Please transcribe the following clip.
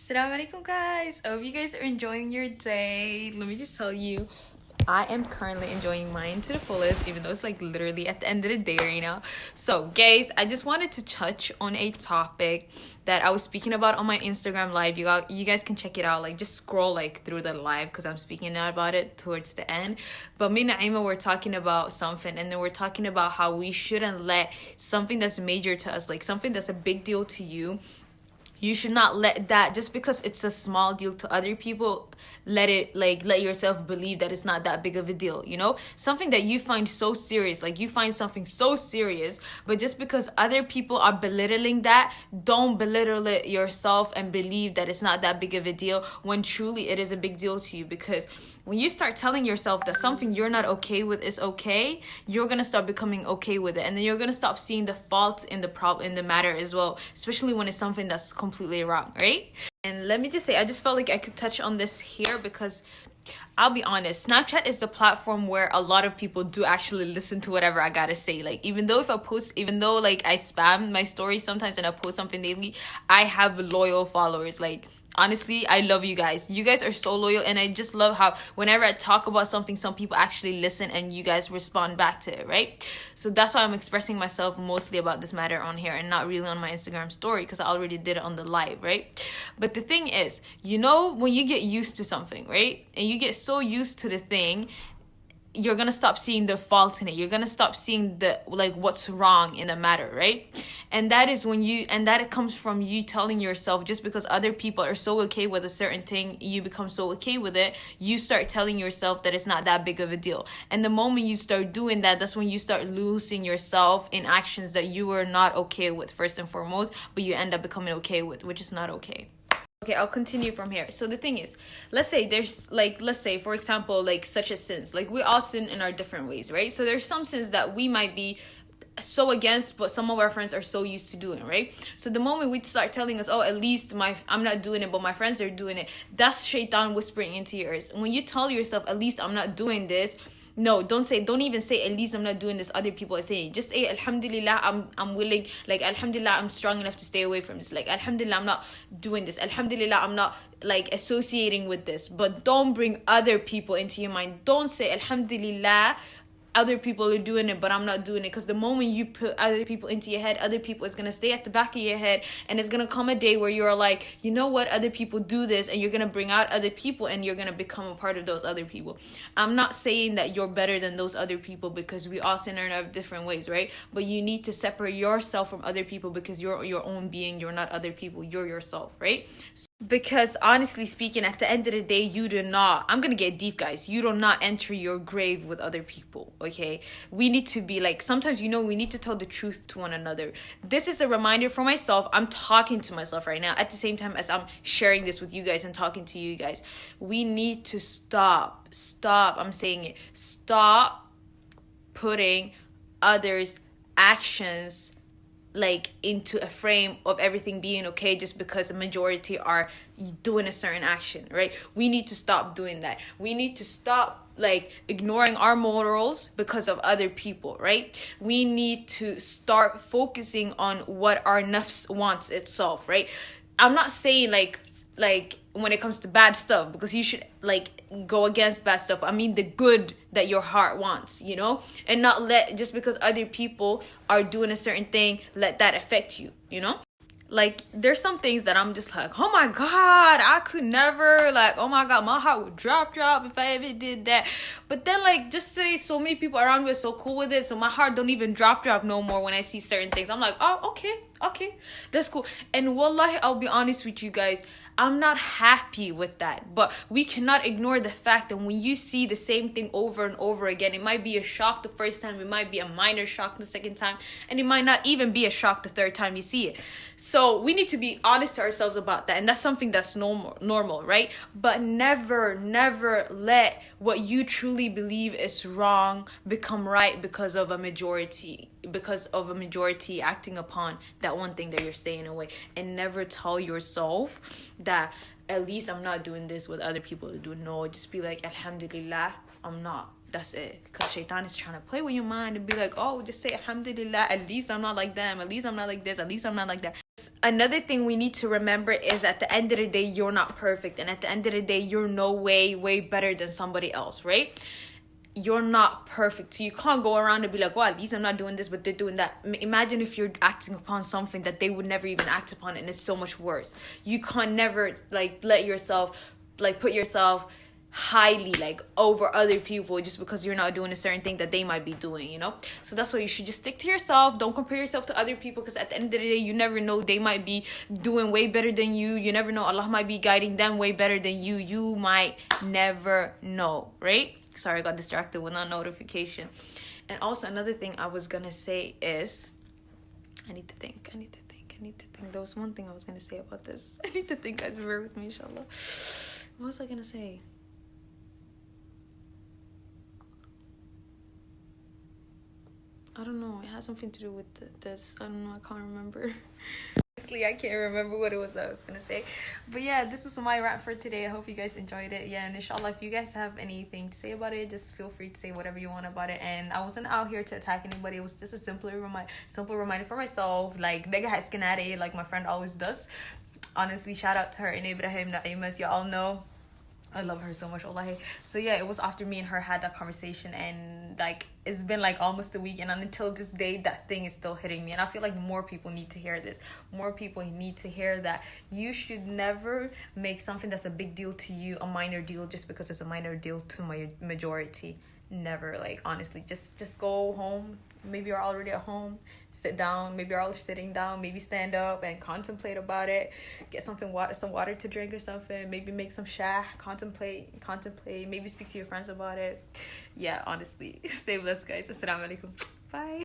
Assalamu alaikum guys. I hope you guys are enjoying your day. Let me just tell you, I am currently enjoying mine to the fullest, even though it's like literally at the end of the day right now. So guys, I just wanted to touch on a topic that I was speaking about on my Instagram live. You guys can check it out. Like just scroll like through the live because I'm speaking about it towards the end. But me and Naima were talking about something, and then we're talking about how we shouldn't let something that's major to us, like something that's a big deal to you should not let that, just because it's a small deal to other people, let yourself believe that it's not that big of a deal, you know? Something that you find so serious, like you find something so serious, but just because other people are belittling that, don't belittle it yourself and believe that it's not that big of a deal when truly it is a big deal to you. Because when you start telling yourself that something you're not okay with is okay, you're gonna start becoming okay with it, and then you're gonna stop seeing the fault in the matter as well, especially when it's something that's completely wrong, right? And let me just say, I just felt like I could touch on this here because I'll be honest, Snapchat is the platform where a lot of people do actually listen to whatever I gotta say. Like even though like I spam my stories sometimes and I post something daily, I have loyal followers. Like honestly, I love you guys. You guys are so loyal, and I just love how whenever I talk about something, some people actually listen and you guys respond back to it, right? So that's why I'm expressing myself mostly about this matter on here and not really on my Instagram story, because I already did it on the live, right? But the thing is, you know, when you get used to something, right? And you get so used to the thing, you're gonna stop seeing the fault in it. You're gonna stop seeing the what's wrong in the matter, right? And that is when it comes from you telling yourself, just because other people are so okay with a certain thing, you become so okay with it, you start telling yourself that it's not that big of a deal. And the moment you start doing that, that's when you start losing yourself in actions that you were not okay with first and foremost, but you end up becoming okay with, which is not okay. Okay, I'll continue from here. So the thing is, let's say for example, like such as sins, like we all sin in our different ways, right? So there's some sins that we might be so against, but some of our friends are so used to doing, right? So the moment we start telling us, oh, at least I'm not doing it, but my friends are doing it, that's shaitan whispering into your ears. When you tell yourself, at least I'm not doing this, no, don't even say at least I'm not doing this, other people are saying. Just say alhamdulillah, I'm willing, like alhamdulillah, I'm strong enough to stay away from this, like alhamdulillah, I'm not doing this, alhamdulillah, I'm not like associating with this. But don't bring other people into your mind. Don't say alhamdulillah, other people are doing it, but I'm not doing it. Because the moment you put other people into your head, other people is going to stay at the back of your head, and it's going to come a day where you're like, you know what, other people do this, and you're going to bring out other people, and you're going to become a part of those other people. I'm not saying that you're better than those other people, because we all sin in our different ways, right? But you need to separate yourself from other people, because you're your own being. You're not other people, you're yourself, right? Because honestly speaking, at the end of the day, you do not, I'm gonna get deep, guys, you do not enter your grave with other people, okay? We need to be like, sometimes, you know, we need to tell the truth to one another. This is a reminder for myself. I'm talking to myself right now at the same time as I'm sharing this with you guys and talking to you guys. We need to stop, I'm saying it, stop putting others' actions like into a frame of everything being okay just because a majority are doing a certain action, right? We need to stop doing that. We need to stop like ignoring our morals because of other people, right? We need to start focusing on what our nafs wants itself, right? I'm not saying like when it comes to bad stuff, because you should like go against bad stuff. I mean the good that your heart wants, you know, and not let, just because other people are doing a certain thing, let that affect you, you know? Like there's some things that I'm just like, oh my god, I could never, like, oh my god, my heart would drop if I ever did that. But then like, just say so many people around me are so cool with it, so my heart don't even drop no more when I see certain things. I'm like, oh, okay, that's cool. And wallahi, I'll be honest with you guys, I'm not happy with that. But we cannot ignore the fact that when you see the same thing over and over again, it might be a shock the first time, it might be a minor shock the second time, and it might not even be a shock the third time you see it. So we need to be honest to ourselves about that, and that's something that's normal, right? But never let what you truly believe is wrong become right because of a majority acting upon that one thing that you're staying away. And never tell yourself that at least I'm not doing this what other people are doing. No, just be like, alhamdulillah, I'm not. That's it. Because shaitan is trying to play with your mind and be like, oh, just say alhamdulillah, at least I'm not like them, at least I'm not like this, at least I'm not like that. Another thing we need to remember is at the end of the day, you're not perfect, and at the end of the day, you're no way better than somebody else, right? You're not perfect, so you can't go around and be like, well, at least I'm not doing this, but they're doing that. Imagine if you're acting upon something that they would never even act upon, and it's so much worse. You can't never like let yourself like put yourself highly like over other people just because you're not doing a certain thing that they might be doing, you know. So that's why you should just stick to yourself. Don't compare yourself to other people, because at the end of the day, you never know, they might be doing way better than you. You never know, Allah might be guiding them way better than you. You might never know, right? Sorry, I got distracted with that notification. And also another thing I was gonna say is, I need to think. There was one thing I was gonna say about this. I need to think. Guys, bear with me, inshallah. What was I gonna say? I don't know. It has something to do with this. I don't know. I can't remember. Honestly, I can't remember what it was that I was gonna say. But yeah, this is my rant for today. I hope you guys enjoyed it. Yeah, and inshallah, if you guys have anything to say about it, just feel free to say whatever you want about it. And I wasn't out here to attack anybody. It was just a simple reminder for myself. Like, like my friend always does. Honestly, shout out to her and Ibrahim Naimas. You all know I love her so much, wallahi. So yeah, it was after me and her had that conversation, and like it's been like almost a week, and until this day that thing is still hitting me. And I feel like more people need to hear this. More people need to hear that you should never make something that's a big deal to you a minor deal just because it's a minor deal to my majority. Never. Like, honestly, just go home. Maybe you're already at home, sit down. Maybe you're all sitting down. Maybe stand up and contemplate about it. Get some water to drink or something. Maybe make some shah. Contemplate. Maybe speak to your friends about it. Yeah, honestly, stay blessed, guys. Assalamu alaikum. Bye.